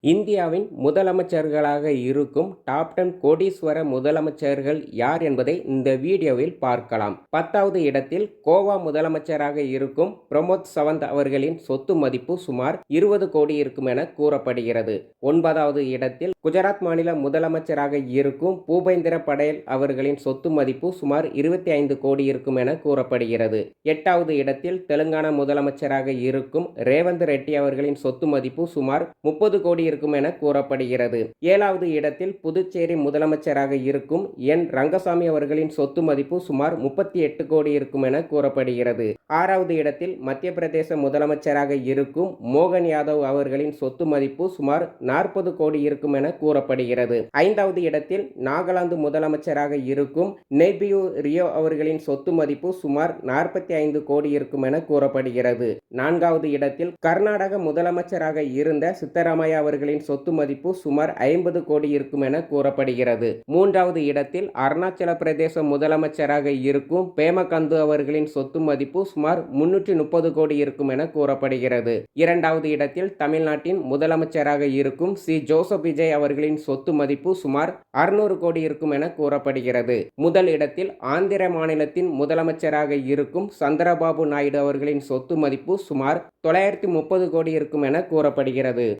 இந்தியாவின் முதலமைச்சர்களாக இருக்கும் டாப் 10 கோடீஸ்வர முதலமைச்சர்கள் யார் என்பதை இந்த வீடியோவில் பார்க்கலாம். 10வது இடத்தில் கோவா முதலமைச்சராக இருக்கும் பிரமோத் சவந்த் அவர்களின் சொத்து மதிப்பு சுமார் 20 கோடி இருக்கும் என கூறப்படுகிறது. 9வது இடத்தில் குஜராத் மாநில முதலமைச்சராக இருக்கும் பூபேந்திர படேல் அவர்களின் சொத்து மதிப்பு சுமார் 25 கோடி இருக்கும் என கூறப்படுகிறது. 8வது இடத்தில் தெலுங்கானா முதலமைச்சராக இருக்கும் ரேவந்த் ரெட்டி அவர்களின் சொத்து மதிப்பு சுமார் 30 கோடி இருக்கும் என கூறப்படுகிறது. 7வது இடத்தில் புதுச்சேரி முதலமைச்சராக இருக்கும் என் ரங்கசாமி அவர்களின் சொத்து மதிப்பு சுமார் 38 கோடி இருக்கும் என கூறப்படுகிறது. 6வது இடத்தில் மத்திய பிரதேச முதலமைச்சராக இருக்கும் மோகன் யாதவ் அவர்களின் சொத்து மதிப்பு சுமார் 40 கோடி இருக்கும் என கூறப்படுகிறது. 5வது இடத்தில் நாகாலாந்து முதலமைச்சராக இருக்கும் நெய்பியூ ரியோ அவர்களின் சொத்து மதிப்பு சுமார் 45 கோடி இருக்கும் என கூறப்படுகிறது. 4வது இடத்தில் கர்நாடக முதலமைச்சராக இருந்த சித்தராமையா அவர்களின் சொத்து மதிப்பு சுமார் 50 கோடி இருக்கும் என கூறப்படுகிறது. 3வது இடத்தில் அருணாச்சல பிரதேச முதலமைச்சராக இருக்கும் பேமா கந்து அவர்களின் சொத்து மதிப்பு சுமார் 330 கோடி இருக்கும் என கூறப்படுகிறது. 2வது இடத்தில் தமிழ்நாட்டின் முதலமைச்சராக இருக்கும் சி. ஜோசப் விஜய் அவர்களின் சொத்து மதிப்பு சுமார் 600 கோடி இருக்கும் என கூறப்படுகிறது. முதல் இடத்தில் ஆந்திர மாநிலத்தின் முதலமைச்சராக இருக்கும் சந்திரபாபு நாயுடு அவர்களின் சொத்து மதிப்பு சுமார் 930 கோடி இருக்கும் என கூறப்படுகிறது.